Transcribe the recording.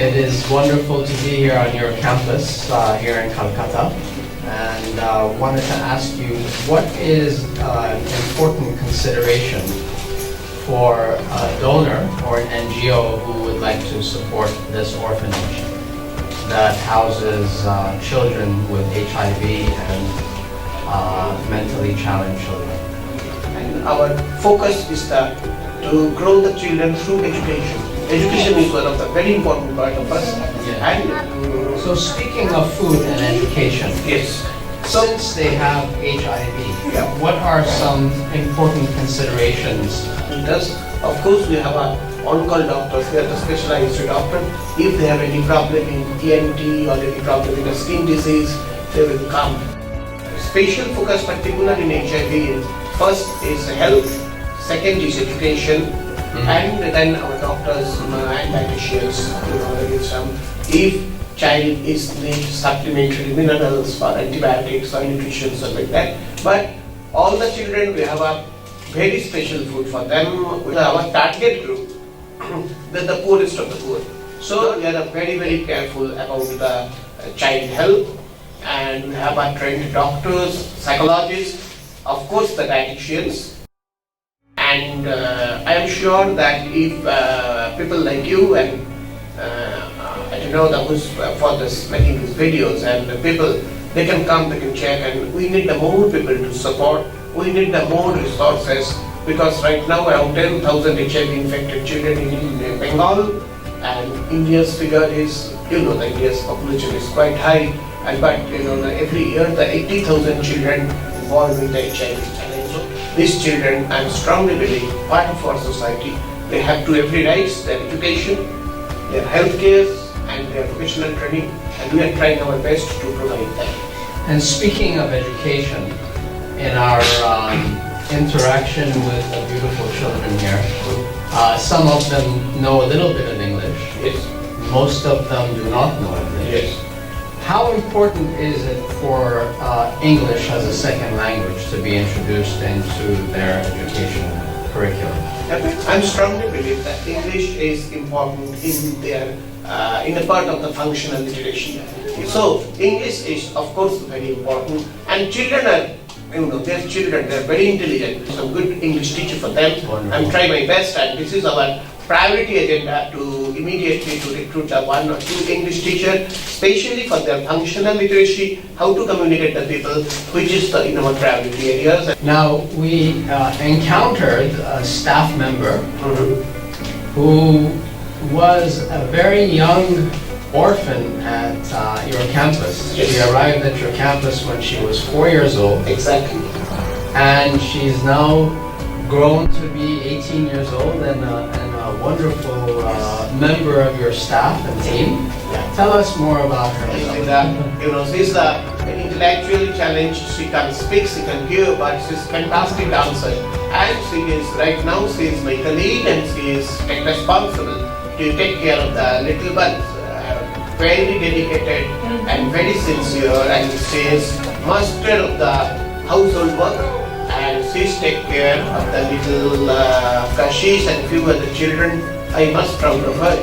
It is wonderful to be here on your campus here in Calcutta, and wanted to ask you, what is an important consideration for a donor or an NGO who would like to support this orphanage that houses children with HIV and mentally challenged children? And our focus is to grow the children through education. Education is one of the very important part of us. Yeah. And So speaking of food and education, yes, since they have HIV, Yeah. what are some important considerations? thus, of course, we have our on-call doctors. They are the specialized doctor. If they have any problem in ENT or any problem in a skin disease, they will come. Special focus, particularly in HIV, is first is health, second is education, and then our doctors and dietitians, if child needs supplementary minerals for antibiotics or nutrition, something like that. But all the children, we have a very special food for them. We have our target group, the poorest of the poor. So we are very, very careful about the child health, and we have our trained doctors, psychologists, of course the dietitians. And I am sure that if people like you and I don't know who's for this making these videos, and the people, they can come, they can check, and we need the more people to support. We need the more resources, because right now around 10,000 HIV infected children in Bengal, and India's figure is, India's population is quite high, and but every year the 80,000 children born with the HIV challenge. So these children, I strongly believe, part of our society, they have to every rights, their education, their health care, and their professional training, and we are trying our best to provide that. And speaking of education, in our interaction with the beautiful children here, some of them know a little bit of English. Yes. Most of them do not know English. Yes. How important is it for English as a second language to be introduced into their education curriculum? I strongly believe that English is important in their in the part of the functional literacy. So English is of course very important, and children are, they're children, they're very intelligent. Some good English teacher for them. Wonderful. I'm trying my best, and this is our priority agenda to immediately to recruit a 1 or 2 English teacher, especially for their functional literacy, how to communicate the people, which is in our priority areas. Now, we encountered a staff member who was a very young orphan at your campus. Yes. She arrived at your campus when she was 4 years old, Exactly. and she's now grown to be 18 years old and a wonderful member of your staff and team. Yeah. Tell us more about her. She's the intellectually challenged. She can speak, she can hear, but she's fantastic dancer. And she is right now, she is my colleague, and she is responsible to take care of the little ones. Very dedicated and very sincere, and she is master of the household work, and she's take care of the little Kashish and few other children. I must proud of her.